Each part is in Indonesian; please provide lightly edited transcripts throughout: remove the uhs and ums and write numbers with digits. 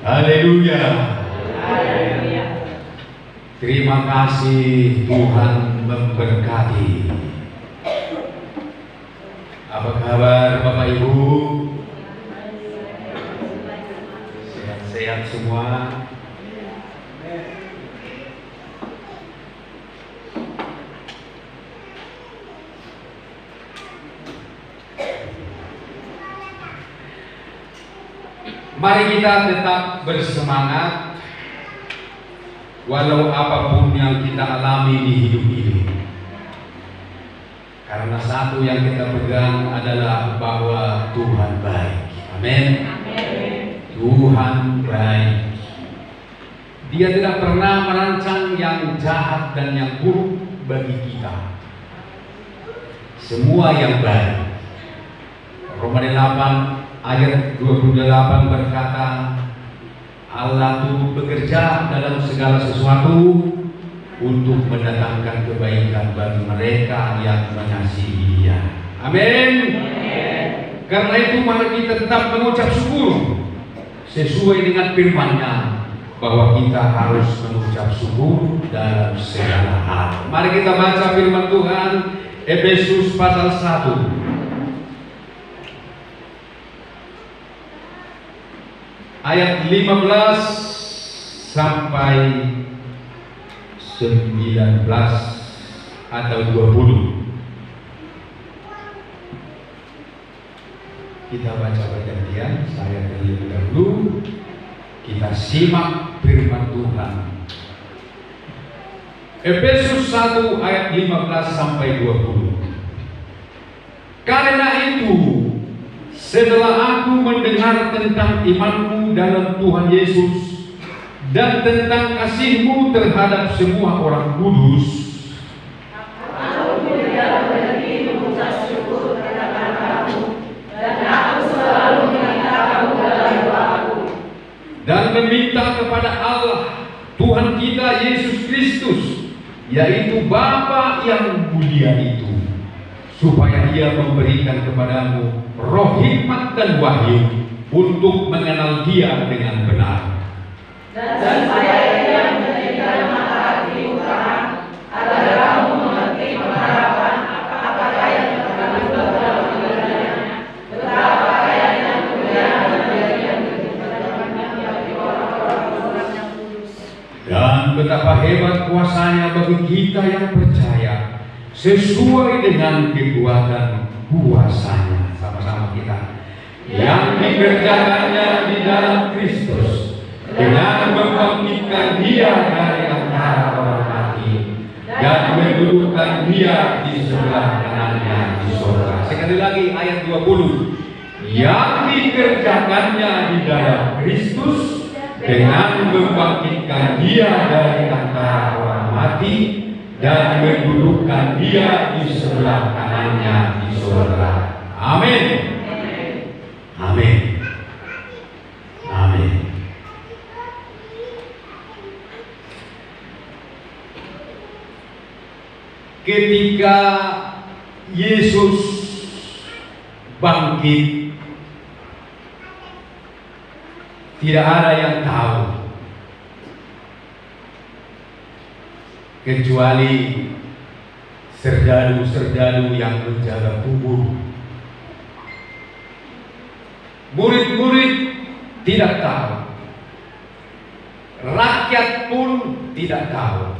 Haleluya. Terima kasih, Tuhan memberkati. Apa kabar Bapak Ibu? Sehat-sehat semua? Mari kita tetap bersemangat walau apapun yang kita alami di hidup ini. Karena satu yang kita pegang adalah bahwa Tuhan baik. Amin. Tuhan baik. Dia tidak pernah merancang yang jahat dan yang buruk bagi kita. Semua yang baik. Roma 8 ayat 28 berkata, Allah itu bekerja dalam segala sesuatu untuk mendatangkan kebaikan bagi mereka yang mengasihi Dia. Amin. Karena itu mari kita tetap mengucap syukur sesuai dengan firman-Nya bahwa kita harus mengucap syukur dalam segala hal. Mari kita baca firman Tuhan Efesus pasal 1 ayat 15 sampai 19 atau 20. Kita baca bergantian, saya terlebih dahulu. Kita simak firman Tuhan. Efesus 1 ayat 15 sampai 20. Karena itu, setelah aku mendengar tentang imanmu dalam Tuhan Yesus dan tentang kasihmu terhadap semua orang kudus, aku tidak berhenti mengucap syukur terhadap kamu, dan aku selalu meminta kamu dalam doaku, dan meminta kepada Allah Tuhan kita Yesus Kristus, yaitu Bapa yang mulia itu, supaya Ia memberikan kepadamu roh hikmat dan wahyu untuk mengenal Dia dengan benar. Dan supaya Ia menjadikan mata hatimu terang, agar kamu mengerti pengharapan apakah yang terkandung dalam firman-Nya, betapa kayanya kemuliaan dan bagian kehidupannya bagi orang-orang yang kudus, Dan betapa hebat kuasanya bagi kita yang percaya, sesuai dengan kekuatan kuasanya. Sama-sama kita. Yang dikerjakannya di dalam Kristus, dengan membangkitkan Dia dari antara orang mati dan mendudukkan Dia di sebelah kanannya di surga. Sekali lagi ayat 20. Yang dikerjakannya di dalam Kristus, dengan membangkitkan Dia dari antara orang mati dan mendudukkan Dia di sebelah kanannya di surga. Amin. Amin. Amin. Ketika Yesus bangkit, tidak ada yang tahu kecuali serdadu-serdadu yang menjaga kubur. Murid-murid tidak tahu, rakyat pun tidak tahu.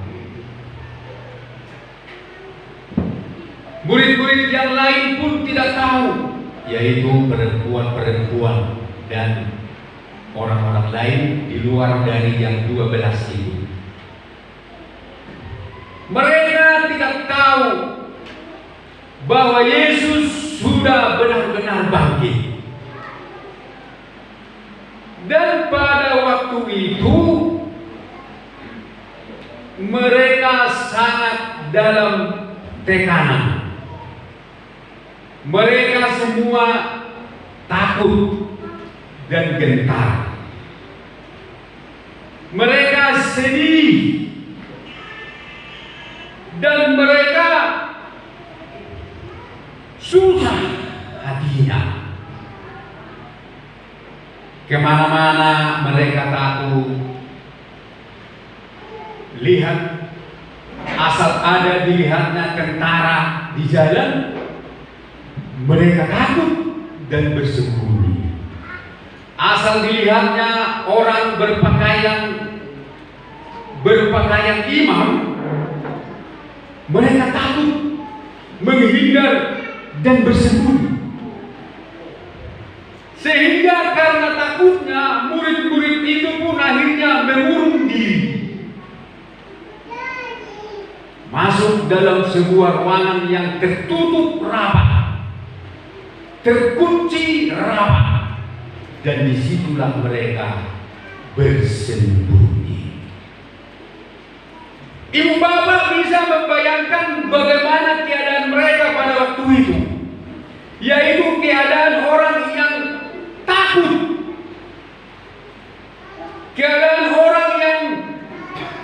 Murid-murid yang lain pun tidak tahu, yaitu perempuan-perempuan dan orang-orang lain di luar dari yang 12 itu. Mereka tidak tahu bahwa Yesus sudah benar-benar bangkit. Dan pada waktu itu mereka sangat dalam tekanan. Mereka semua takut dan gentar. Mereka sedih dan mereka susah hatinya. Kemana-mana mereka takut. Lihat, asal ada dilihatnya tentara di jalan, mereka takut dan bersembunyi. Asal dilihatnya orang berpakaian imam, mereka takut, menghindar dan bersembunyi. Sehingga karena takutnya, murid-murid itu pun akhirnya mengurung diri, masuk dalam sebuah ruangan yang tertutup rapat, terkunci rapat, dan disitulah mereka bersembunyi. Ibu bapak bisa membayangkan bagaimana keadaan mereka pada waktu itu, yaitu keadaan orang yang takut, keadaan orang yang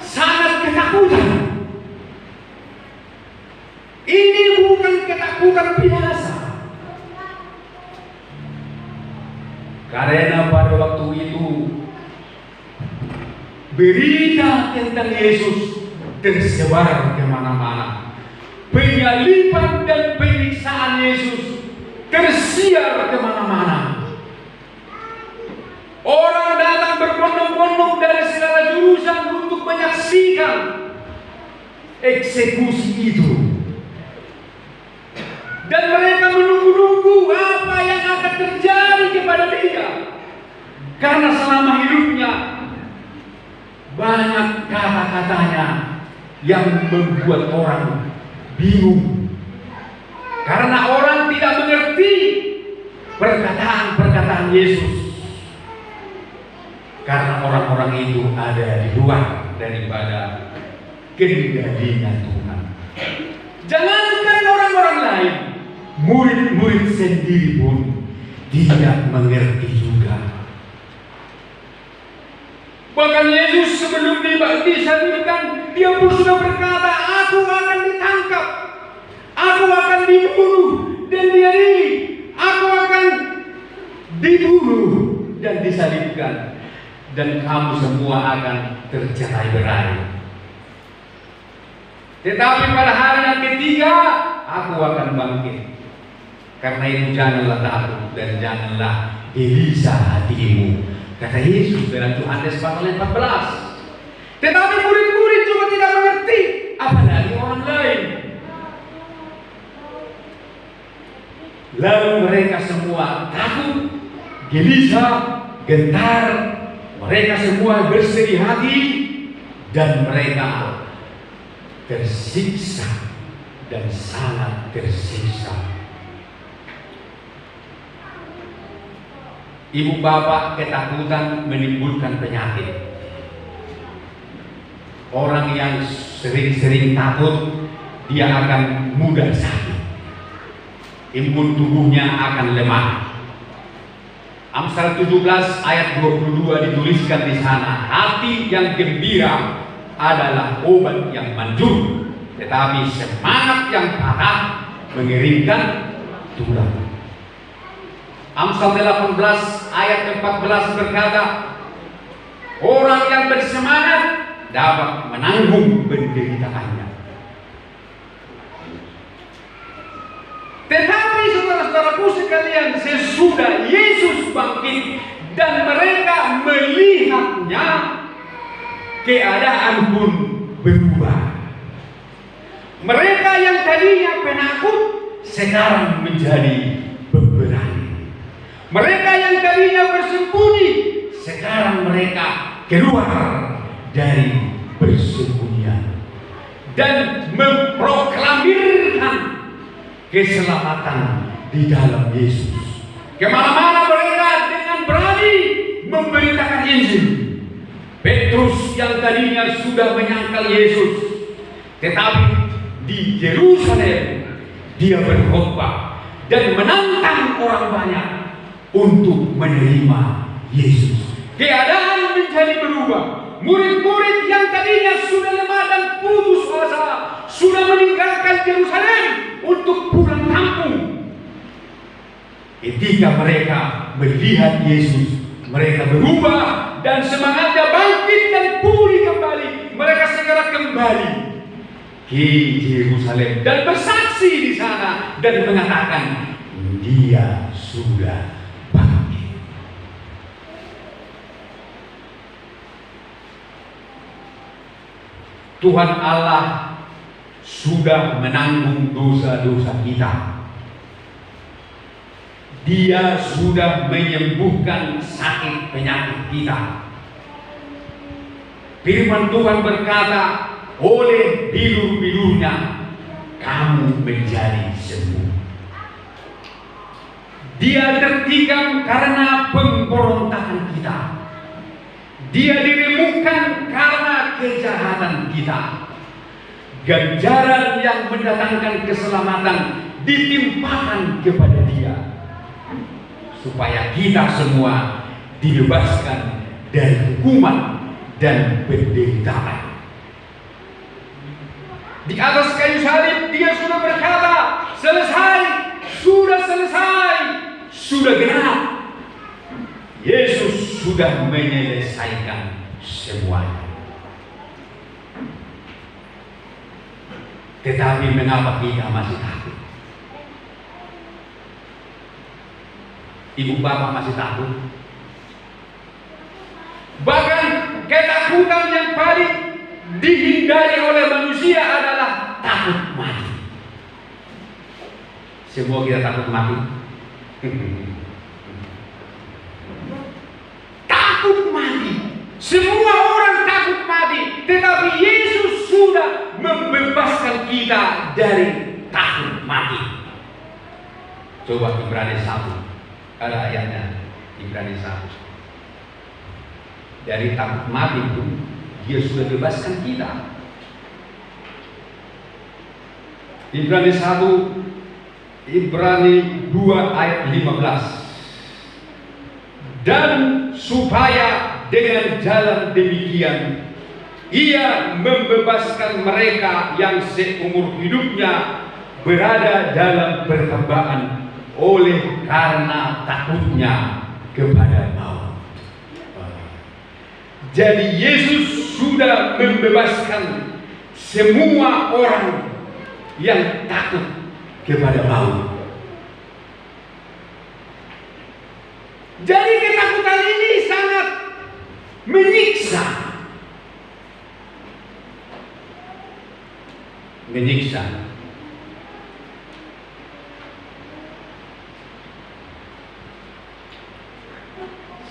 sangat ketakutan. Ini bukan ketakutan biasa, karena pada waktu itu berita tentang Yesus tersebar kemana-mana. Penyaliban dan penyiksaan Yesus tersiar kemana-mana. Orang datang berbondong-bondong dari segala jurusan untuk menyaksikan eksekusi itu. Dan mereka menunggu-nunggu apa yang akan terjadi kepada dia. Karena selama hidupnya banyak kata-katanya yang membuat orang bingung. Karena orang tidak mengerti perkataan-perkataan Yesus. Karena orang-orang itu ada di luar daripada kendalinya Tuhan. Jangankan orang-orang lain, murid-murid sendiri pun tidak mengerti juga. Bahkan Yesus sebelum disalibkan, dia pun sudah berkata, aku akan ditangkap, aku akan dibunuh dan diadili, aku akan dibunuh dan disalibkan, dan kamu semua akan tercerai-berai. Tetapi pada hari yang ketiga, aku akan bangkit. Karena itu janganlah takut dan janganlah gelisah hatimu, kata Yesus dalam Yohanes pasal 14. Tetapi murid-murid juga tidak mengerti, apalagi orang lain. Lalu mereka semua takut, gelisah, gentar. Mereka semua bersedih hati dan mereka tersiksa dan sangat tersiksa. Ibu bapak, ketakutan menimbulkan penyakit. Orang yang sering-sering takut, dia akan mudah sakit. Imun tubuhnya akan lemah. Amsal 17 ayat 22 dituliskan di sana, hati yang gembira adalah obat yang manjur, tetapi semangat yang patah mengeringkan tulang. Amsal 18 ayat 14 berkata, orang yang bersemangat dapat menanggung penderitaannya. Tetapi saudara-saudaraku sekalian, sesudah Yesus bangkit dan mereka melihatnya, keadaan pun berubah. Mereka yang tadinya penakut sekarang menjadi pemberani. Mereka yang tadinya bersembunyi sekarang mereka keluar dari persembunyian dan memproklamirkan keselamatan di dalam Yesus. Kemana-mana mereka dengan berani memberitakan Injil. Petrus yang tadinya sudah menyangkal Yesus, tetapi di Yerusalem dia berkhotbah dan menantang orang banyak untuk menerima Yesus. Keadaan menjadi berubah. Murid-murid yang tadinya sudah lemah dan putus asa sudah meninggalkan Yerusalem untuk pulang kampung. Ketika mereka melihat Yesus mereka berubah dan semangatnya bangkit dan pulih kembali. Mereka segera kembali ke Yerusalem dan bersaksi di sana dan mengatakan, Dia sudah bangkit. Tuhan Allah sudah menanggung dosa-dosa kita. Dia sudah menyembuhkan sakit penyakit kita. Firman Tuhan berkata, oleh bilur-bilurnya kamu menjadi sembuh. Dia tertikam karena pemberontakan kita. Dia diremukkan karena kejahatan kita. Ganjaran yang mendatangkan keselamatan ditimpakan kepada Dia, supaya kita semua dibebaskan dari hukuman dan penderitaan. Di atas kayu salib Dia sudah berkata, selesai, sudah selesai, sudah genap. Yesus sudah menyelesaikan semuanya. Tetapi mengapa kita masih takut? Ibu bapak masih takut? Bahkan ketakutan yang paling dihindari oleh manusia adalah takut mati. Semua kita takut mati. Takut mati. Semua orang takut mati. Tetapi Yesus sudah membebaskan kita dari takut mati. Coba Ibrani 1. Ada ayatnya. Ibrani 1. Dari takut mati itu Dia sudah bebaskan kita. Ibrani 1, Ibrani 2 ayat 15. Dan supaya dengan jalan demikian Ia membebaskan mereka yang seumur hidupnya berada dalam perhambaan oleh karena takutnya kepada maut. Jadi Yesus sudah membebaskan semua orang yang takut kepada maut. Jadi ketakutan ini sangat menyiksa.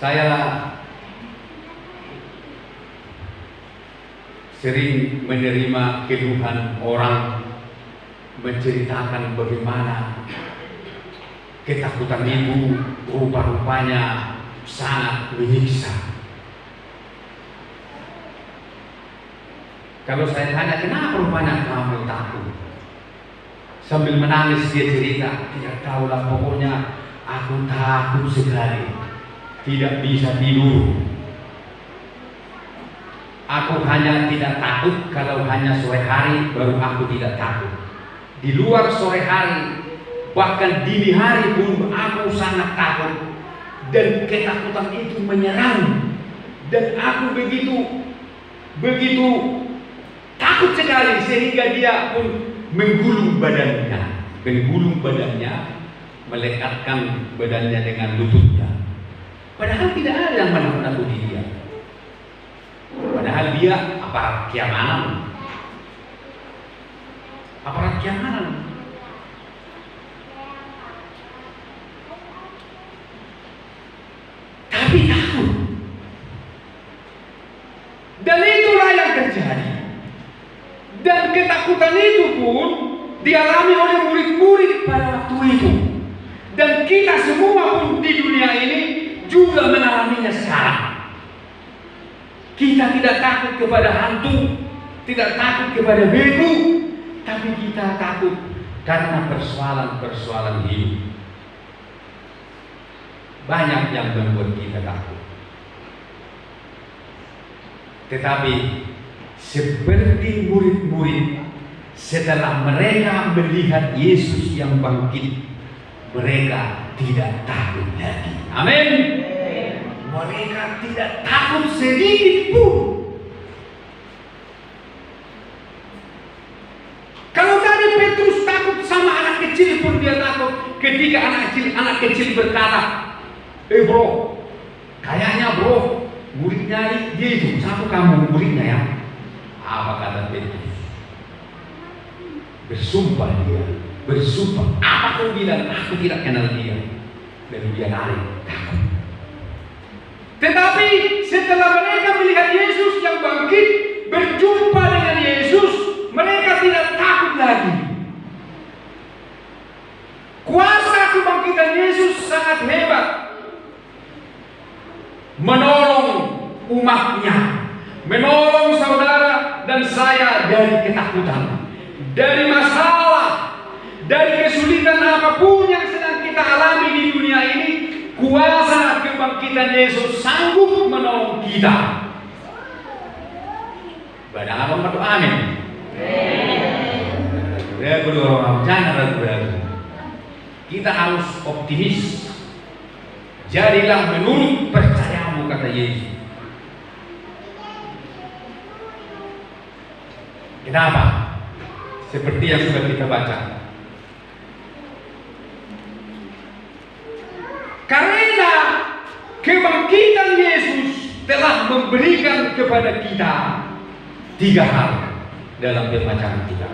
Saya sering menerima keluhan orang menceritakan bagaimana ketakutan itu rupa-rupanya sangat menyiksa. Kalau saya tanya, kenapa rupanya kamu takut? Sambil menangis dia cerita, tidak tahulah, pokoknya aku takut sekali, tidak bisa tidur. Aku hanya tidak takut kalau hanya sore hari baru aku tidak takut. Di luar sore hari, bahkan dini hari pun aku sangat takut. Dan ketakutan itu menyerang. Dan aku begitu takut sekali sehingga dia pun menggulung badannya, melekatkan badannya dengan lututnya. Padahal tidak ada yang menakut-nakuti dia. Padahal dia aparat keamanan. Tapi takut. Dan itulah yang terjadi. Dan ketakutan itu pun dialami oleh murid-murid pada waktu itu. Dan kita semua pun di dunia ini juga mengalaminya sekarang. Kita tidak takut kepada hantu, tidak takut kepada begu, tapi kita takut karena persoalan-persoalan hidup. Banyak yang membuat kita takut. Tetapi seperti murid-murid, setelah mereka melihat Yesus yang bangkit, mereka tidak takut lagi. Amin. mereka tidak takut sedikit pun. Kalau tadi Petrus takut sama anak kecil pun dia takut ketika anak kecil berkata, bro, kayaknya bro, muridnya dia itu, satu kamu muridnya ya. Apa kata Petrus? Bersumpah dia, bersumpah. Apa kau bilang? Aku tidak kenal dia. Dan dia lari, takut. Tetapi setelah mereka melihat Yesus yang bangkit, berjumpa dengan Yesus, mereka tidak takut lagi. Kuasa kebangkitan Yesus sangat hebat, menolong umatnya, menolong saudara dan saya dari ketakutan, dari masalah, dari kesulitan apapun yang sedang kita alami di dunia ini. Kuasa kebangkitan Yesus sanggup menolong kita. Badang apa berdoa amin? Jangan ragu-ragu. Kita harus optimis. Jadilah menurut percayamu, kata Yesus. Kenapa? Seperti yang sudah kita baca. Karena kebangkitan Yesus telah memberikan kepada kita 3 hal dalam pembacaan kita.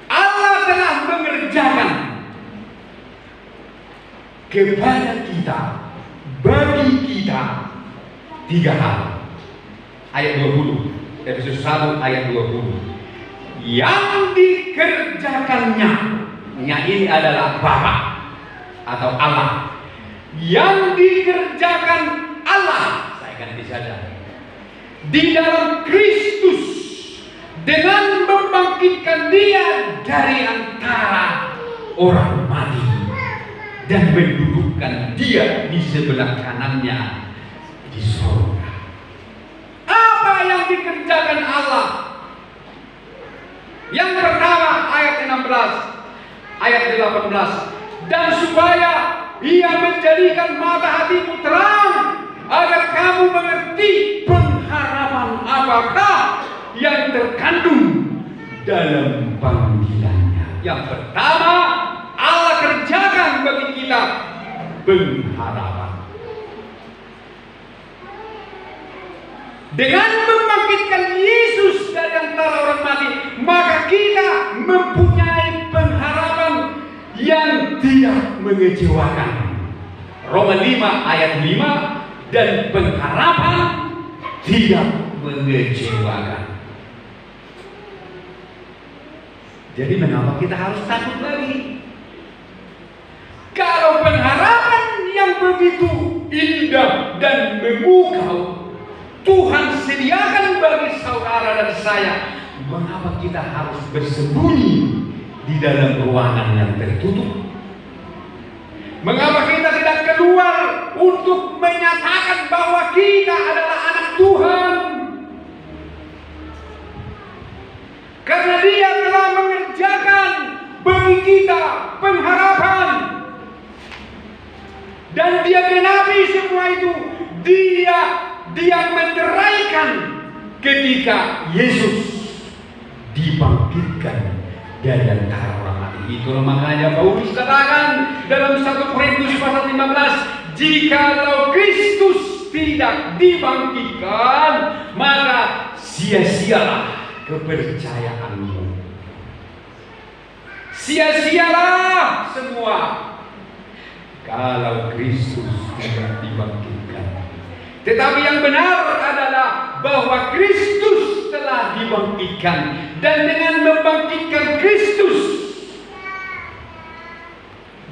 Allah telah mengerjakan kepada kita, bagi kita 3 hal. Ayat 20, Efesus 1 ayat 20. Yang dikerjakannya, ini adalah Bapa atau Allah. Yang dikerjakan Allah, saya ganti saja, di dalam Kristus dengan membangkitkan Dia dari antara orang mati dan mendudukkan Dia di sebelah kanannya di surga. Apa yang dikerjakan Allah? Yang pertama ayat 16, ayat 18. Dan supaya Ia menjadikan mata hatimu terang, agar kamu mengerti pengharapan apakah yang terkandung dalam panggilannya. Yang pertama, Allah kerjakan bagi kita pengharapan. Dengan membangkitkan Yesus dari antara orang mati, maka kita mempunyai pengharapan yang tidak mengecewakan. Roma 5 ayat 5, dan pengharapan tidak mengecewakan. Jadi mengapa kita harus takut lagi? Kalau pengharapan yang begitu indah dan memukau Tuhan sediakan bagi saudara dan saya, mengapa kita harus bersembunyi di dalam ruangan yang tertutup? Mengapa kita tidak keluar untuk menyatakan bahwa kita adalah anak Tuhan? Karena Dia telah mengerjakan bagi kita pengharapan, dan Dia genapi semua itu. Dia menceraikan ketika Yesus dibangkitkan dari antara orang mati. Itulah makanya Paulus katakan dalam 1 Korintus pasal 15, jikalau Kristus tidak dibangkitkan, maka sia-sialah kepercayaanmu. Sia-sialah semua kalau Kristus tidak dibangkitkan. Tetapi yang benar adalah bahwa Kristus telah dibangkitkan, dan dengan membangkitkan Kristus,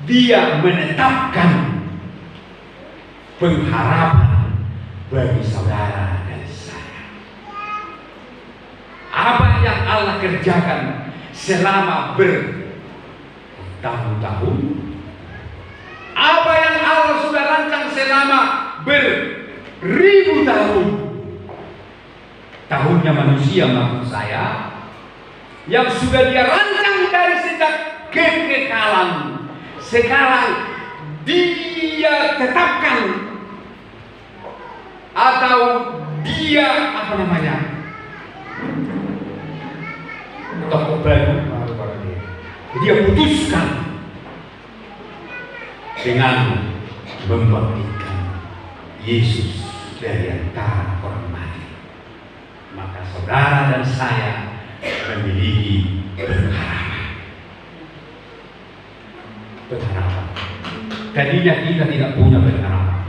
Dia menetapkan pengharapan bagi saudara dan saya. Apa yang Allah kerjakan selama bertahun-tahun, apa yang Allah sudah rancang selama beribu tahun, tahunnya manusia maksud saya, yang sudah Dia rancang dari sejak kekekalan, sekarang Dia tetapkan atau dia toko baru, dia putuskan dengan membangkitkan Yesus dari antara orang mati. Maka saudara dan saya memiliki pengharapan. Tadinya kita tidak punya pengharapan.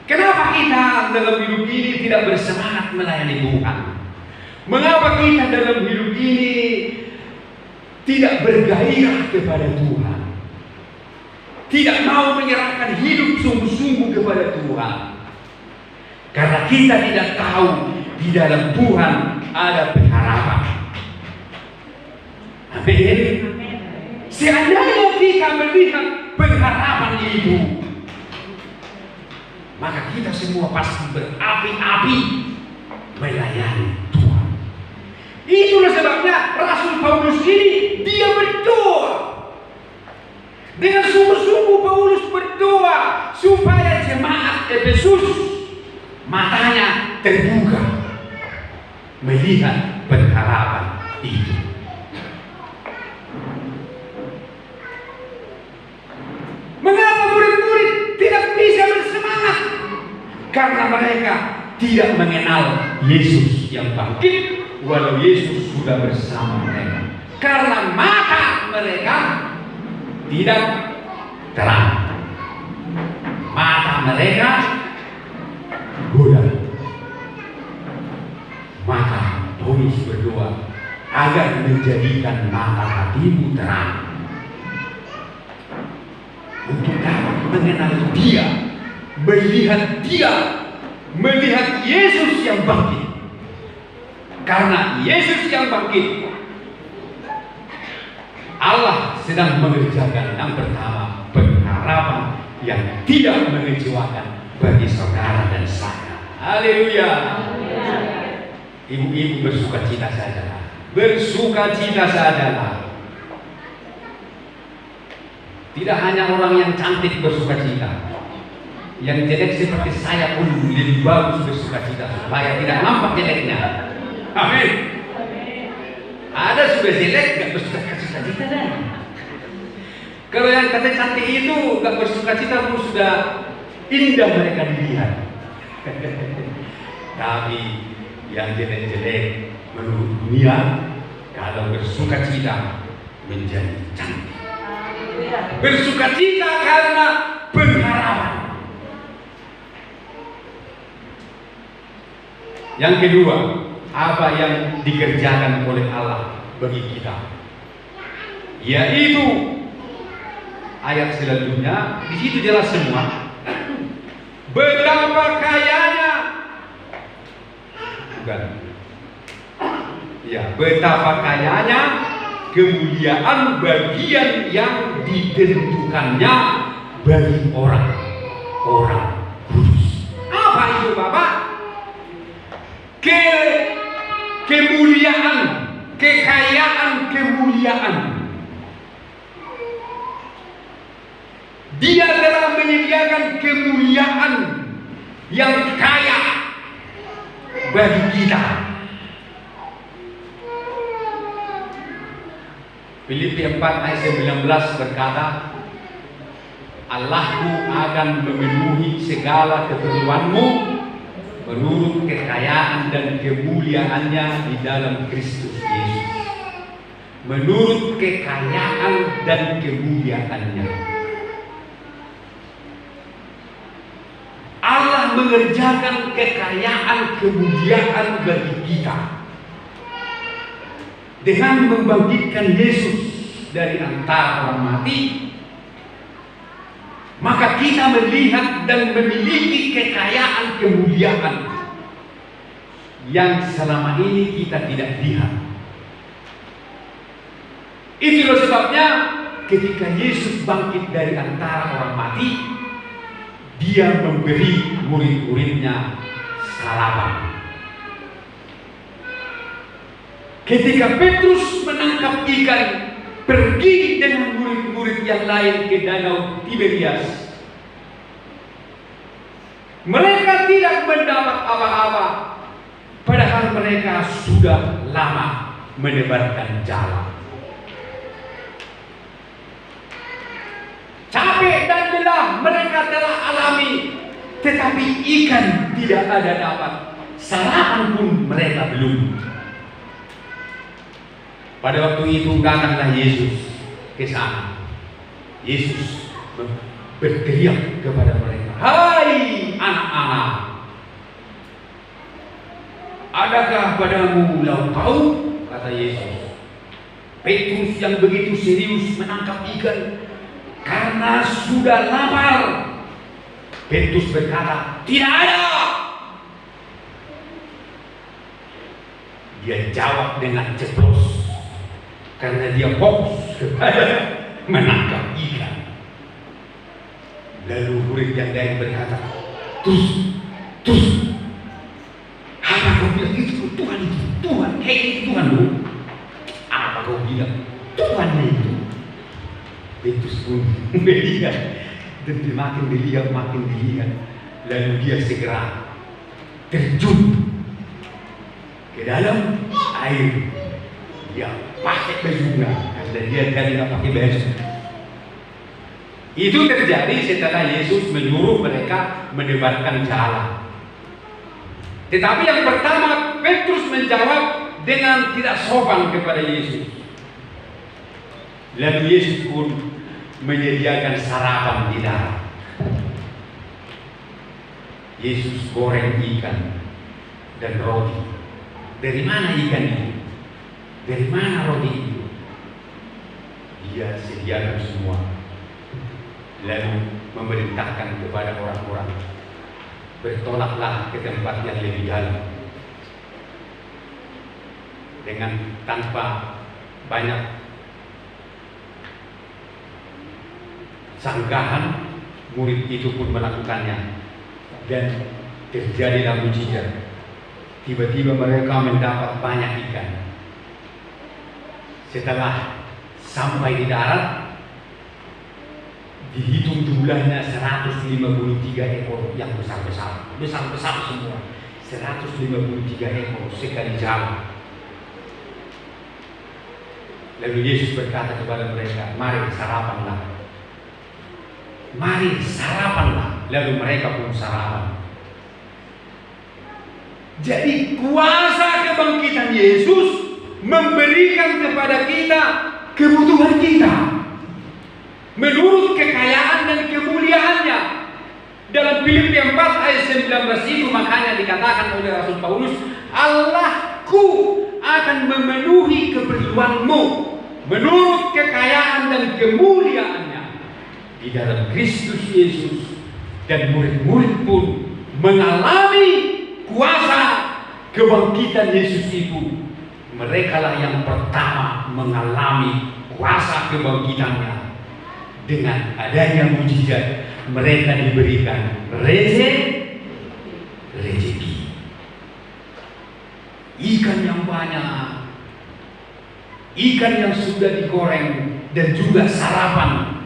Kenapa kita dalam hidup ini tidak bersemangat melayani Tuhan? Mengapa kita dalam hidup ini tidak bergairah kepada Tuhan? Tidak mau menyerahkan hidup sungguh-sungguh kepada Tuhan? Karena kita tidak tahu di dalam Tuhan ada pengharapan. Amin. Seandainya kita melihat pengharapan itu, maka kita semua pasti berapi-api melayani Tuhan. Itulah sebabnya Rasul Paulus ini dia berdoa. Dengan sungguh-sungguh Paulus berdoa supaya jemaat Efesus matanya terbuka melihat pengharapan itu. Mengapa murid-murid tidak bisa bersemangat? Karena mereka tidak mengenal Yesus yang bangkit, walau Yesus sudah bersama mereka. Karena mata mereka tidak terang, mata mereka goda. Maka Paulus berdoa agar menjadikan mata hatimu terang, untuk dapat mengenal Dia, melihat Yesus yang bangkit. Karena Yesus yang bangkit, Allah sedang mengerjakan yang pertama, pengharapan yang tidak mengecewakan bagi saudara dan saya. Haleluya. Ibu-ibu bersukacita sajalah, bersukacita sajalah. Tidak hanya orang yang cantik bersukacita, yang jelek seperti saya pun lebih bagus bersukacita supaya tidak nampak jeleknya. Amin. Ada sudah jelek gak bersukacita dah. Kalau yang kata cantik itu gak bersukacita pun sudah indah mereka dilihat. Tapi yang jelek-jelek menurut dunia kalau bersukacita menjadi cantik. Bersukacita karena pengharapan. Yang kedua, apa yang dikerjakan oleh Allah bagi kita? Yaitu ayat selanjutnya, di situ jelas semua. Betapa kayanya, betapa kayanya kemuliaan bagian yang ditentukannya bagi orang-orang kudus. Apa itu Bapak? Kemuliaan, kekayaan kemuliaan. Dia telah menyediakan kemuliaan yang kaya bagi kita. Filipi 4 ayat 19 berkata, Allahku akan memenuhi segala keperluanmu menurut kekayaan dan kemuliaannya di dalam Kristus Yesus. Menurut kekayaan dan kemuliaannya, Allah mengerjakan kekayaan kemuliaan bagi kita dengan membangkitkan Yesus dari antara orang mati. Maka kita melihat dan memiliki kekayaan kemuliaan yang selama ini kita tidak lihat. Itulah sebabnya ketika Yesus bangkit dari antara orang mati, Dia memberi murid-muridnya sarapan. Ketika Petrus menangkap ikan pergi dengan murid-murid yang lain ke Danau Tiberias. Mereka tidak mendapat apa-apa, padahal mereka sudah lama menebarkan jala. Capek dan lelah mereka telah alami, tetapi ikan tidak ada dapat. Sarapan pun mereka belum. Pada waktu itu datanglah Yesus ke sana. Yesus berteriak kepada mereka, "Hai anak-anak, adakah padamu lauk pauk?" kata Yesus. Petrus yang begitu serius menangkap ikan karena sudah lapar. Petrus berkata, "Tidak ada." Dia jawab dengan ceplos karena dia fokus kepada menangkap ikan. Lalu murid yang lain berkata, terus, apa kau bilang itu Tuhan itu? Tuhan, itu Tuhan lu. Apa kau bilang? Tuhan itu. Petrus pun melihat, dan makin dilihat. Lalu dia segera terjun ke dalam air. Dia pakai bajunya karena dia tidak pakai baju. Itu terjadi setelah Yesus menyuruh mereka menebarkan jala. Tetapi yang pertama, Petrus menjawab dengan tidak sopan kepada Yesus. Lalu Yesus pun menyediakan sarapan di darat. Yesus goreng ikan dan roti. Dari mana ikan itu? Dari mana roti itu? Dia sediakan semua. Lalu memerintahkan kepada orang-orang, bertolaklah ke tempat yang lebih dalam. Dengan tanpa banyak sanggahan, murid itu pun melakukannya, dan terjadilah mujizat. Tiba-tiba mereka mendapat banyak ikan. Setelah sampai di darat, dihitung jumlahnya 153 ekor yang besar-besar semua. 153 ekor sekali jalan. Lalu Yesus berkata kepada mereka, "Mari sarapanlah." Mari sarapanlah. Lalu mereka pun sarapan. Jadi kuasa kebangkitan Yesus memberikan kepada kita kebutuhan kita menurut kekayaan dan kemuliaannya. Dalam Filipi 4 ayat 19 itu makanya dikatakan oleh Rasul Paulus, "Allahku akan memenuhi keperluanmu menurut kekayaan dan kemuliaannya di dalam Kristus Yesus." Dan murid-murid pun mengalami kuasa kebangkitan Yesus itu. Mereka lah yang pertama mengalami kuasa kebangkitannya. Dengan adanya mujizat, mereka diberikan rezeki. Ikan yang banyak, ikan yang sudah digoreng, dan juga sarapan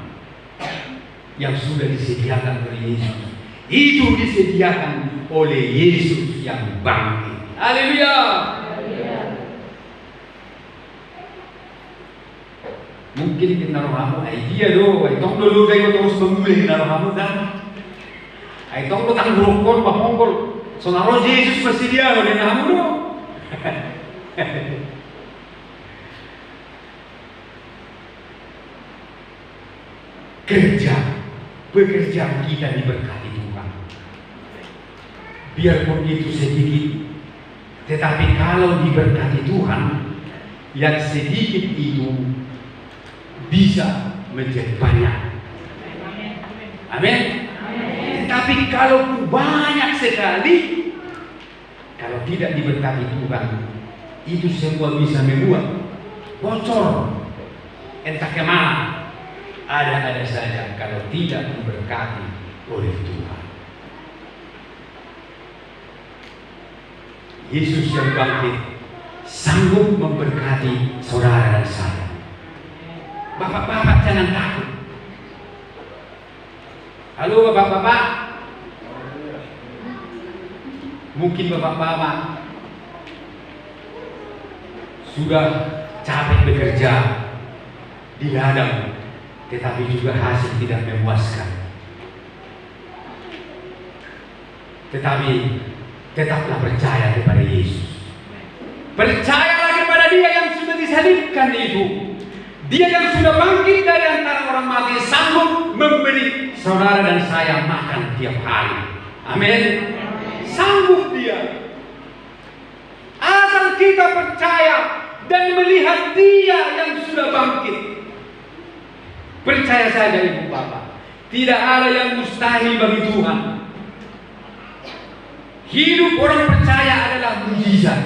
yang sudah disediakan oleh Yesus. Itu disediakan oleh Yesus yang bangkit. Haleluya. Mungkin kita rohamu, dia doh, itong dulu kayo terus memulai na rohamu dah. Itong lo tang burukon papongkol. So naro Yesus masih dia lo na hamu doh. Pekerjaan kita diberkati Tuhan. Biarpun itu sedikit, tetapi kalau diberkati Tuhan, yang sedikit itu bisa menjadi banyak. Amin. Tetapi kalau banyak sekali, kalau tidak diberkati Tuhan, itu semua bisa membuat bocor. Entah kemana. Ada saja kalau tidak diberkati oleh Tuhan. Yesus yang bangkit sanggup memberkati saudara dan saya. Bapak-bapak jangan takut. Halo bapak-bapak. Mungkin bapak-bapak sudah capek bekerja di ladang, tetapi juga hasil tidak memuaskan. Tetapi tetaplah percaya kepada Yesus. Percayalah kepada Dia yang sudah disalibkan itu. Dia yang sudah bangkit dari antara orang mati, sanggup memberi saudara dan saya makan tiap hari. Amin. Sanggup Dia. Asal kita percaya dan melihat Dia yang sudah bangkit. Percaya saja ibu bapak, tidak ada yang mustahil bagi Tuhan. Hidup orang percaya adalah mujizat.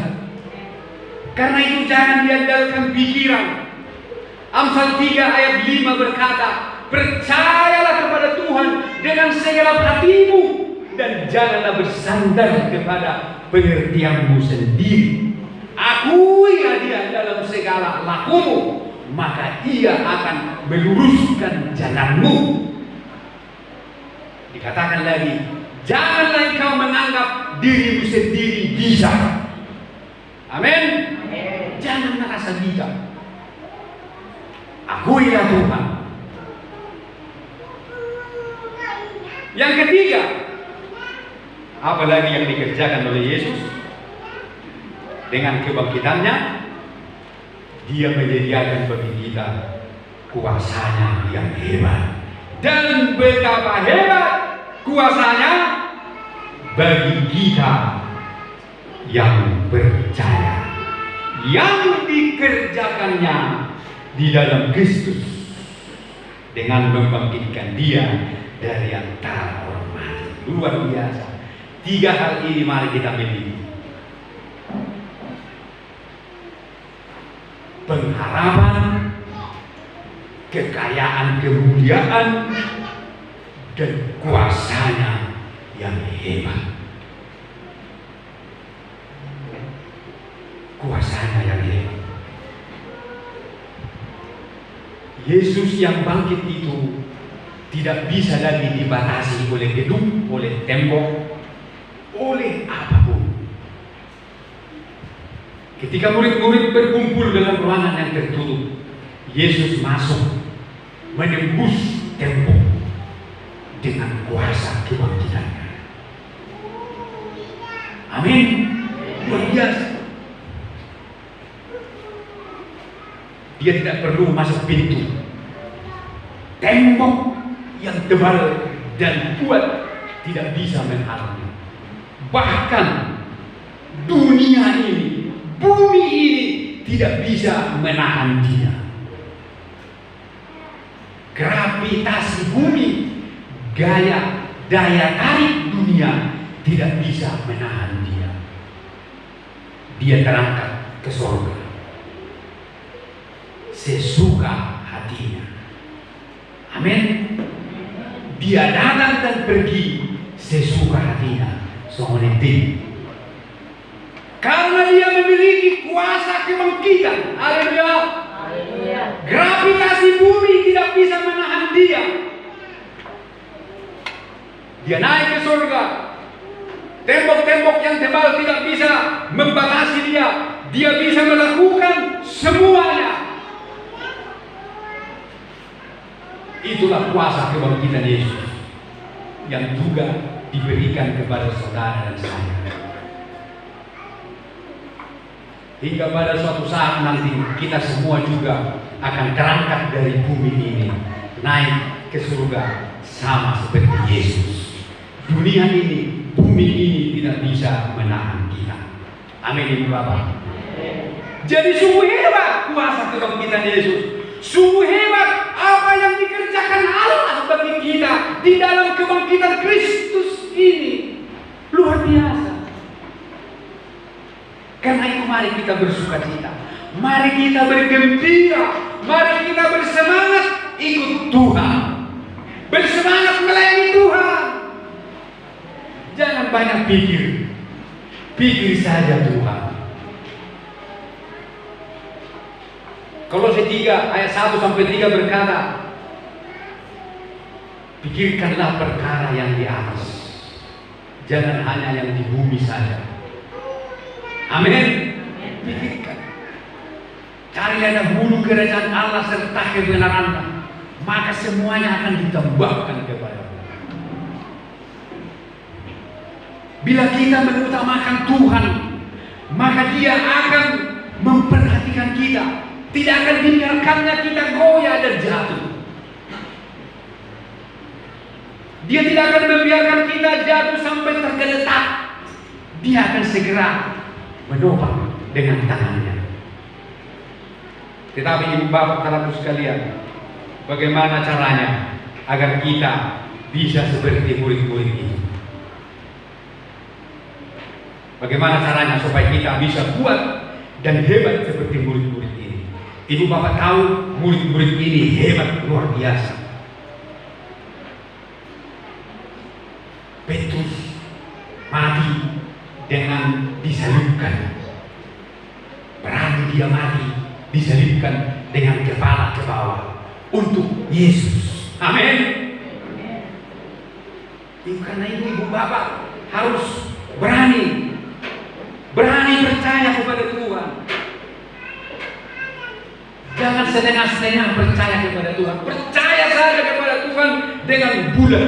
Karena itu jangan diandalkan pikiran. Amsal 3 ayat 5 berkata, percayalah kepada Tuhan dengan segenap hatimu dan janganlah bersandar kepada pengertianmu sendiri. Akuilah Dia dalam segala lakumu, maka Ia akan meluruskan jalanmu. Dikatakan lagi, janganlah engkau menganggap dirimu sendiri bisa. Amin. Jangan merasa bisa. Akuilah Tuhan. Yang ketiga, apalagi yang dikerjakan oleh Yesus dengan kebangkitannya, Dia menyediakan bagi kita kuasanya yang hebat. Dan betapa hebat kuasanya bagi kita yang percaya, yang dikerjakannya di dalam Kristus dengan membangkitkan Dia dari antara orang mati. Luar biasa. 3 hal ini mari kita miliki. Pengharapan, kekayaan, kemuliaan, dan kuasanya yang hebat. Kuasanya yang hebat. Yesus yang bangkit itu tidak bisa lagi dibatasi oleh gedung, oleh tembok, oleh apapun. Ketika murid-murid berkumpul dalam ruangan yang tertutup, Yesus masuk menembus tembok dengan kuasa kebangkitannya. Amin. Luar biasa. Dia tidak perlu masuk pintu. Tembok yang tebal dan kuat tidak bisa menghalangi. Bahkan dunia ini, bumi ini tidak bisa menahan Dia. Gravitasi bumi, daya tarik dunia tidak bisa menahan Dia. Dia terangkat ke surga sesuka hatinya. Amin. Dia datang dan pergi sesuka hatinya. Soalnya karena Dia memiliki kuasa kebangkitan. Haleluya. Gravitasi bumi tidak bisa menahan Dia. Dia naik ke surga. Tembok-tembok yang tebal tidak bisa membatasi Dia. Dia bisa melakukan semuanya. Itulah kuasa kebangkitan Yesus yang juga diberikan kepada saudara dan saya. Hingga pada suatu saat nanti kita semua juga akan terangkat dari bumi ini, naik ke surga sama seperti Yesus. Dunia ini, bumi ini tidak bisa menahan kita. Amin ibu bapak. Jadi sungguh hebat kuasa kebangkitan Yesus. Sungguh hebat apa yang dikerjakan Allah bagi kita di dalam kebangkitan Kristus ini. Luar biasa. Karena itu mari kita bersukacita, mari kita bergembira, mari kita bersemangat ikut Tuhan, bersemangat melayani Tuhan. Jangan banyak pikir, pikir saja Tuhan. Kolose 3 ayat 1 sampai 3 berkata, pikirkanlah perkara yang di atas, jangan hanya yang di bumi saja. Amin. Pikirkan. Carilah dahulu kerajaan Allah serta kebenarannya, maka semuanya akan ditambahkan kepadamu. Bila kita mengutamakan Tuhan, maka Dia akan memperhatikan kita, tidak akan dibiarkannya kita goyah dan jatuh. Dia tidak akan membiarkan kita jatuh sampai tergeletak. Dia akan segera menopang dengan tangannya. Tetapi ibu bapak saudaraku sekalian, bagaimana caranya agar kita bisa seperti murid-murid ini? Bagaimana caranya supaya kita bisa kuat dan hebat seperti murid-murid ini? Ibu bapak tahu murid-murid ini hebat luar biasa. Petrus mati dengan disalibkan. Berani dia mati, disalibkan dengan kepala ke bawah untuk Yesus. Amin. Karena itu ibu bapak harus berani percaya kepada Tuhan. Jangan setengah-setengah percaya kepada Tuhan. Percaya saja kepada Tuhan dengan bulat.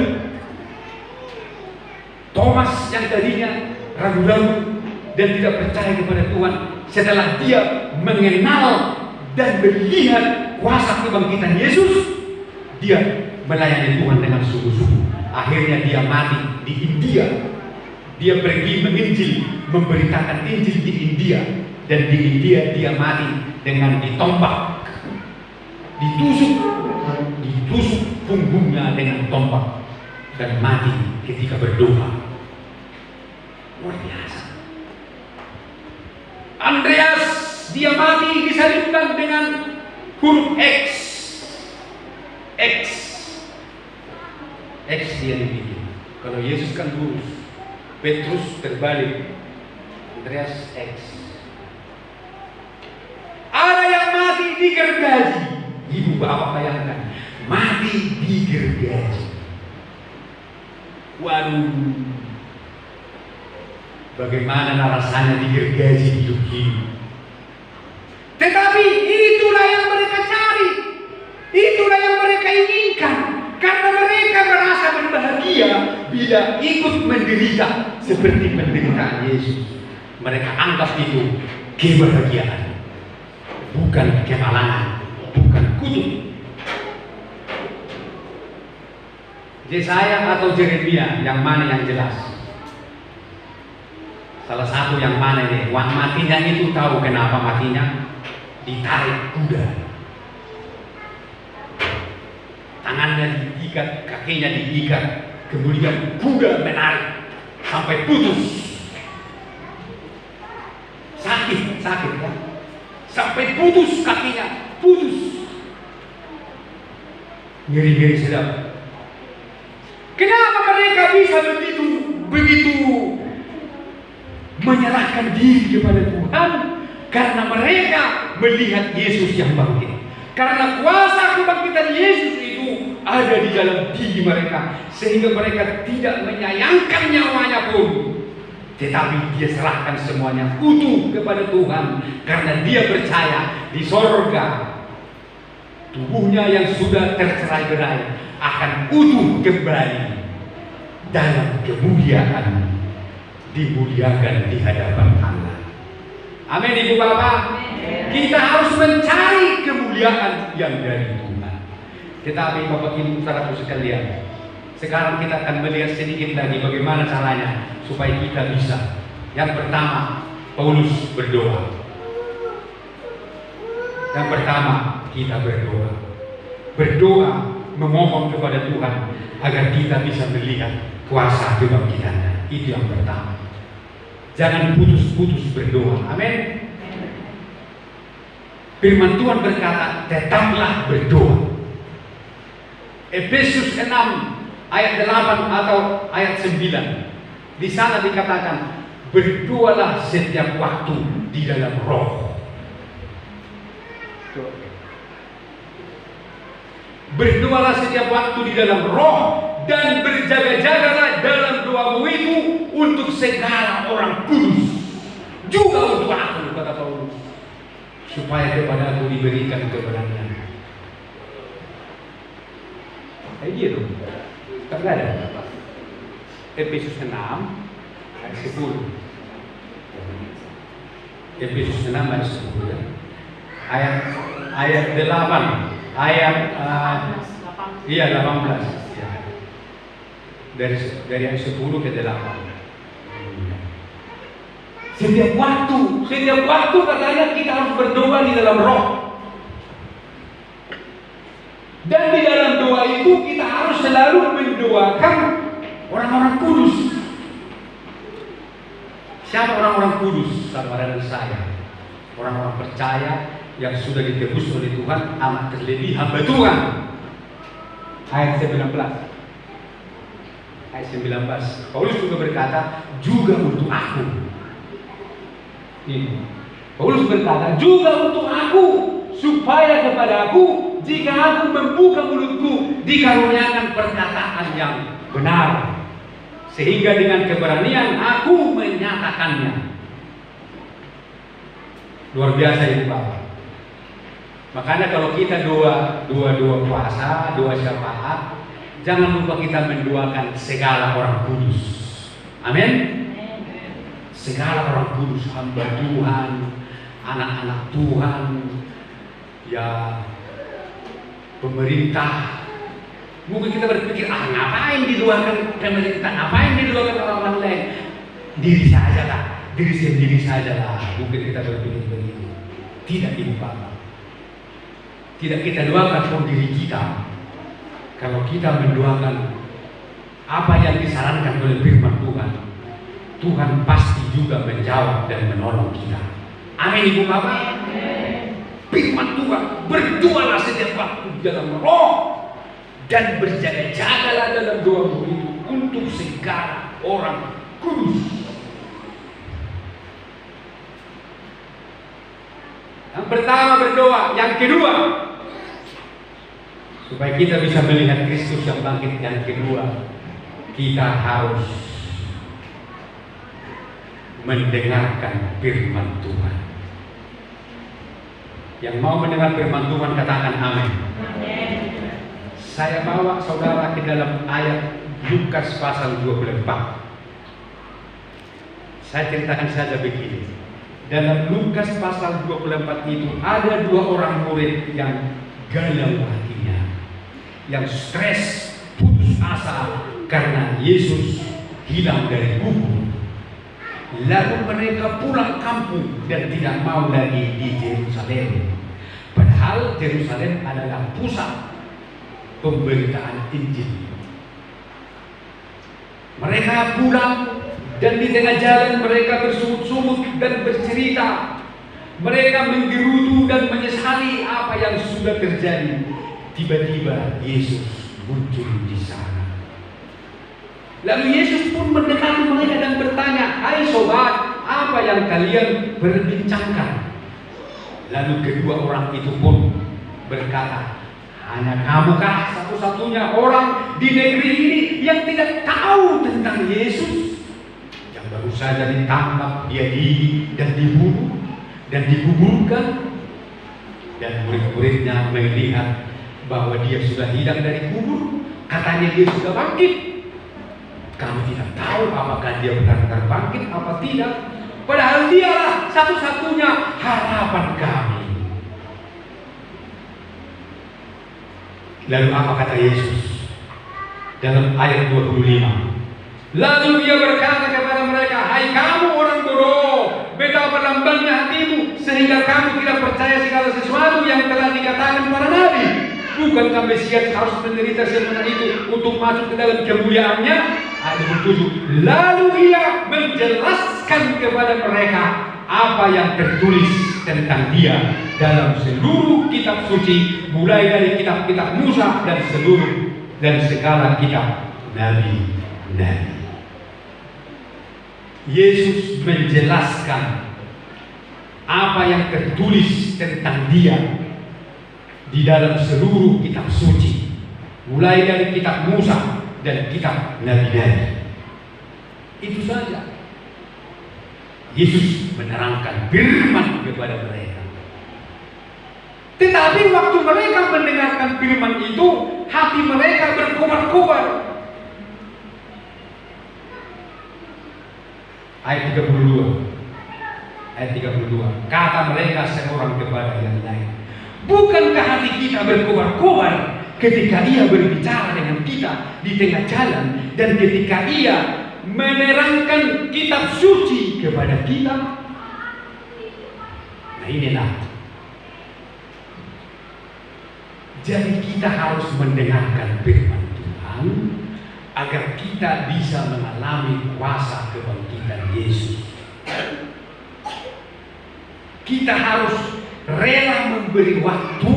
Thomas yang tadinya ragu-ragu dan tidak percaya kepada Tuhan, setelah dia mengenal dan melihat kuasa kebangkitan Yesus, dia melayani Tuhan dengan sungguh-sungguh. Akhirnya dia mati di India. Dia pergi menginjil, memberitakan Injil di India, dan di India dia mati dengan ditombak, ditusuk punggungnya dengan tombak, dan mati ketika berdoa. Luar biasa. Andreas, dia mati disalibkan dengan huruf X. X dia dibikin. Kalau Yesus kan lurus, Petrus terbalik, Andreas X. Ada yang mati digergaji. Ibu bapak bayangkan, mati digergaji. Waduh, bagaimana rasanya digergaji hidup ini? Tetapi itulah yang mereka cari, itulah yang mereka inginkan, karena mereka merasa berbahagia bila ikut menderita seperti penderitaan Yesus. Mereka anggap itu kebahagiaan, bukan kemalangan, bukan kutuk. Yesaya atau Yeremia, yang mana yang jelas? Salah satu yang mana ini? Wang matinya itu tahu kenapa matinya? Ditarik kuda. Tangannya diikat, kakinya diikat, kemudian kuda menarik sampai putus. Sakit ya. Sampai putus kakinya, putus. Ngeri-ngeri sedap. Kenapa mereka bisa begitu menyerahkan diri kepada Tuhan? Karena mereka melihat Yesus yang bangkit. Karena kuasa kebangkitan Yesus itu ada di dalam diri mereka, sehingga mereka tidak menyayangkan nyawanya pun, tetapi dia serahkan semuanya utuh kepada Tuhan, karena dia percaya di sorga tubuhnya yang sudah tercerai-berai akan utuh kembali dalam kemuliaan, dimuliakan di hadapan Allah. Amin ibu bapak. Kita harus mencari kemuliaan yang dari Tuhan. Tetapi bapak ibu saudaraku sekalian, sekarang kita akan melihat sedikit lagi bagaimana caranya supaya kita bisa. Yang pertama, Paulus berdoa. Yang pertama, kita berdoa. Berdoa memohon kepada Tuhan agar kita bisa melihat kuasa kebangkitannya. Itu yang pertama. Jangan putus-putus berdoa. Amin. Firman Tuhan berkata, tetaplah berdoa. Efesus 6 ayat 8 atau ayat 9. Di sana dikatakan, berdoalah setiap waktu di dalam roh. Berdoalah setiap waktu di dalam roh, dan berjaga-jagalah dalam doamu itu untuk segala orang kudus, juga untuk aku, kata Paulus, supaya kepada aku diberikan keberanian. Dia dong, tak ada. Efesus 6 ayat 10. Efesus 6 ayat 10. Ayat 8, ayat 18. Ya. Dari ayat 10 ke 8. Setiap waktu katanya kita harus berdoa di dalam roh. Dan di dalam doa itu kita harus selalu mendoakan orang-orang kudus. Siapa orang-orang kudus? Saudara dan saya, orang-orang percaya yang sudah ditebus oleh Tuhan, amat terlebih hamba Tuhan. Ayat 19. Ayat 19. Paulus juga berkata, juga untuk aku. Ini. Paulus berkata, juga untuk aku, supaya kepada aku, jika aku membuka mulutku, dikaruniakan perkataan yang benar, sehingga dengan keberanian aku menyatakannya. Luar biasa itu Bapak. Makanya kalau kita doa puasa, doa syafaat, jangan lupa kita mendoakan segala orang kudus. Amin. Segala orang kudus, hamba Tuhan, anak-anak Tuhan, ya pemerintah. Mungkin kita berpikir, ngapain didoakan pemerintah, ngapain didoakan orang lain? Diri sendiri saja lah. Mungkin kita berpikir begitu. Tidak, Ibu Bapak. Tidak kita doakan pun diri kita. Kalau kita mendoakan apa yang disarankan oleh firman Tuhan, Tuhan pasti juga menjawab dan menolong kita. Amin, Ibu Bapak. Firman Tuhan, berdoalah setiap waktu dalam roh, dan berjaga-jagalah dalam doamu itu untuk segala orang kudus. Yang pertama berdoa, yang kedua supaya kita bisa melihat Kristus yang bangkit. Yang kedua, kita harus mendengarkan firman Tuhan. Yang mau mendengar firman Tuhan katakan amin. Saya bawa saudara ke dalam ayat Lukas pasal 24. Saya ceritakan saja begini. Dalam Lukas pasal 24 itu ada dua orang murid yang galau hatinya, yang stres, putus asa karena Yesus hilang dari kubur. Lalu mereka pulang kampung dan tidak mau lagi di Yerusalem. Padahal Yerusalem adalah pusat pemberitaan Injil. Mereka pulang dan di tengah jalan mereka bersungut-sungut dan bercerita. Mereka menggerutu dan menyesali apa yang sudah terjadi. Tiba-tiba Yesus muncul di sana. Lalu Yesus pun mendekati mereka dan bertanya, "Hai sobat, apa yang kalian perbincangkan?" Lalu kedua orang itu pun berkata, "Hanya kamukah satu-satunya orang di negeri ini yang tidak tahu tentang Yesus? Yang baru saja ditangkap, dia dan dibunuh dan dikuburkan, dan murid-muridnya melihat bahwa dia sudah hilang dari kubur, katanya dia sudah bangkit. Kami tidak tahu apakah dia benar-benar bangkit apa tidak, padahal dialah satu-satunya harapan kami." Lalu apa kata Yesus dalam ayat 25? Lalu dia berkata kepada mereka, "Hai kamu orang bodoh, betapa lambannya hatimu sehingga kamu tidak percaya segala sesuatu yang telah dikatakan para nabi. Bukankah Mesias harus menderita seperti itu untuk masuk ke dalam kemuliaannya?" Ayat 27. Lalu ia menjelaskan kepada mereka apa yang tertulis tentang dia dalam seluruh kitab suci, mulai dari kitab-kitab Musa dan segala kitab nabi-nabi. Yesus menjelaskan apa yang tertulis tentang dia di dalam seluruh kitab suci, mulai dari kitab Musa dan kitab Nabi-Nabi. Itu saja. Yesus menerangkan firman kepada mereka. Tetapi waktu mereka mendengarkan firman itu, hati mereka berkobar-kobar. Ayat 32. Ayat 32. Kata mereka seorang kepada yang lain, bukankah hati kita berkobar-kobar ketika ia berbicara dengan kita di tengah jalan dan ketika ia menerangkan kitab suci kepada kita? Nah, inilah. Jadi kita harus mendengarkan firman Tuhan agar kita bisa mengalami kuasa kebangkitan Yesus. Kita harus rela memberi waktu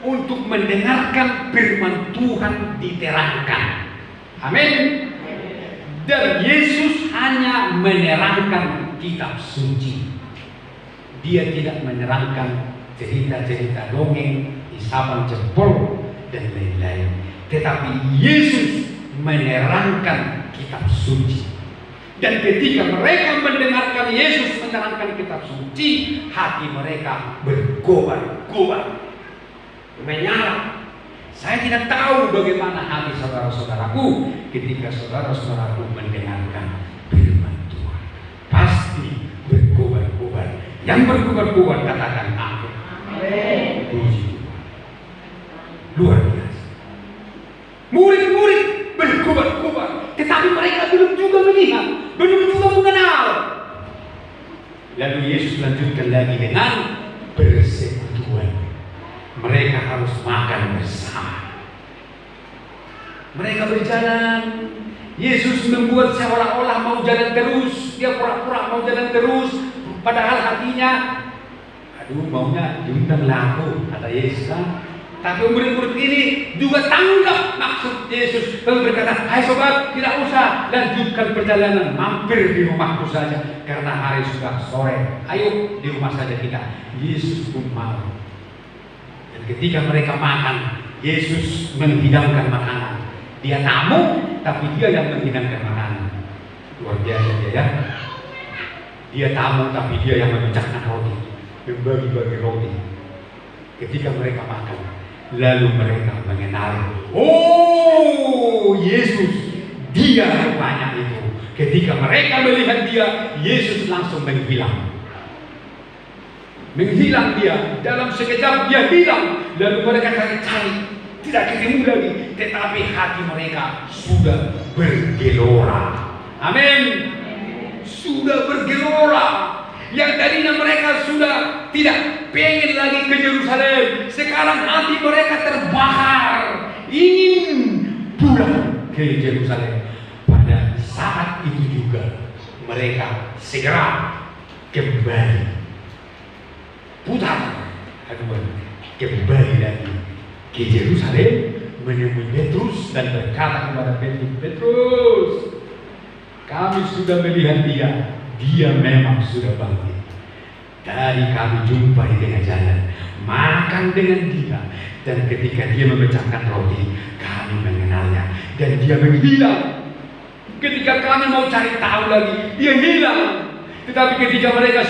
untuk mendengarkan firman Tuhan diterangkan. Amin. Dan Yesus hanya menerangkan kitab suci. Dia tidak menerangkan cerita-cerita dongeng, isapan jempol, dan lain-lain. Tetapi Yesus menerangkan kitab suci. Dan ketika mereka mendengarkan Yesus menerangkan kitab suci, hati mereka berkobar-kobar, menyala. Saya tidak tahu bagaimana hati saudara-saudaraku ketika saudara-saudaraku mendengarkan firman Tuhan. Pasti berkobar-kobar. Yang berkobar-kobar katakan amin. Puji Tuhan. Luar biasa. Murid-murid berkobar-kobar, tetapi mereka belum juga melihat, belum juga mengenal. Lalu Yesus lanjutkan lagi dengan persekutuan. Mereka harus makan bersama. Mereka berjalan. Yesus membuat seolah-olah mau jalan terus. Dia pura-pura mau jalan terus, padahal hatinya, aduh, maunya diundang laku, kata Yesus. Tapi murid-murid ini juga tanggap maksud Yesus, lalu berkata, hai sobat, tidak usah lanjutkan perjalanan, mampir di rumahku saja karena hari sudah sore. Ayo di rumah saja kita. Yesus pun mau. Dan ketika mereka makan, Yesus menghidangkan makanan. Dia tamu, tapi dia yang menghidangkan makanan. Luar biasa dia, ya. Dia tamu, tapi dia yang memecahkan roti, membagi-bagi roti. Ketika mereka makan, lalu mereka mengenal, oh, Yesus, dia rupanya itu. Ketika mereka melihat dia, Yesus langsung menghilang. Menghilang dia, dalam sekejap dia hilang. Lalu mereka cari, tidak ketemu lagi. Tetapi hati mereka sudah bergelora. Amin. Sudah bergelora. Yang tadinya mereka sudah tidak pengen lagi ke Yerusalem, sekarang hati mereka terbakar, ingin pulang ke Yerusalem. Pada saat itu juga mereka segera kembali, putar haluan, kembali lagi ke Yerusalem, menemui Petrus dan berkata kepada Petrus, kami sudah melihat dia memang sudah bangkit. Tadi kami jumpa di tengah jalan, makan dengan dia, dan ketika dia memecahkan roti, kami mengenalnya, dan dia menghilang. Ketika kami mau cari tahu lagi, dia hilang. Tetapi ketika mereka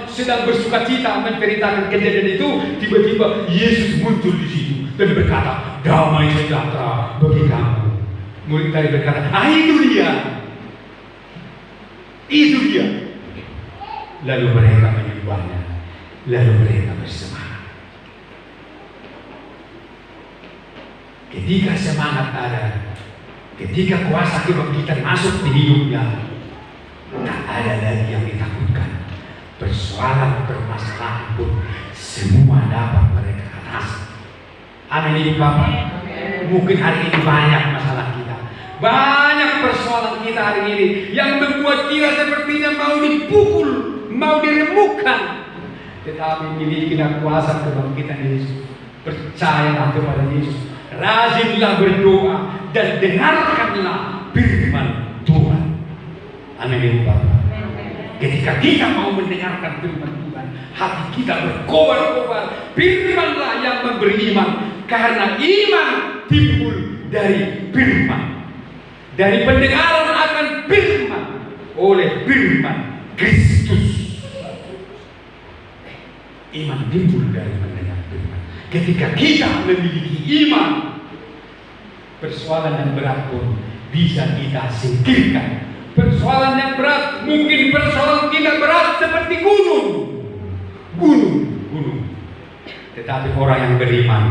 sedang bersuka cita menceritakan kejadian itu, tiba-tiba Yesus muncul di situ dan berkata, damai sejahtera bagi kamu. Murid tadi berkata, itu dia. Itu dia. Lalu mereka menyembahnya. Lalu mereka bersemangat. Ketika semangat ada, ketika kuasa kebangkitan masuk di hidupnya, tak ada lagi yang ditakutkan. Permasalahan pun semua dapat mereka atasi. Amin, Ibu Bapak. Mungkin hari ini banyak masalah kita, banyak persoalan kita hari ini yang membuat kita sepertinya mau dipukul, mau diremukkan. Tetapi milikilah kuasa kebangkitan Yesus. Percayalah kepada Yesus. Rajinlah berdoa dan dengarkanlah firman Tuhan. Amin, Ibu Bapak. Ketika kita mau mendengarkan firman Tuhan, hati kita berkobar-kobar. Firman-lah yang memberi iman, karena iman timbul dari firman, dari pendengaran akan firman, oleh firman Kristus. Iman timbul dari mendengar firman. Ketika kita memiliki iman, persoalan yang berat pun bisa kita singkirkan. Persoalan yang berat, mungkin persoalan kita berat seperti gunung. Tetapi orang yang beriman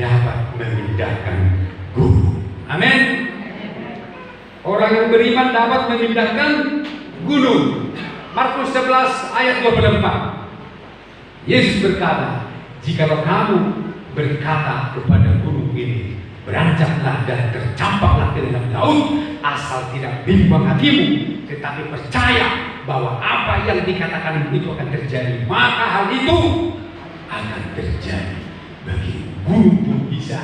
dapat memindahkan gunung. Amin. Orang yang beriman dapat memindahkan gunung. Markus 11 ayat 24. Yesus berkata, jikalau kamu berkata kepada gunung ini, berancaklah dan tercampaklah ke dalam laut, asal tidak bimbang hatimu, tetapi percaya bahwa apa yang dikatakan itu akan terjadi, maka hal itu akan terjadi. Bagi gunung pun bisa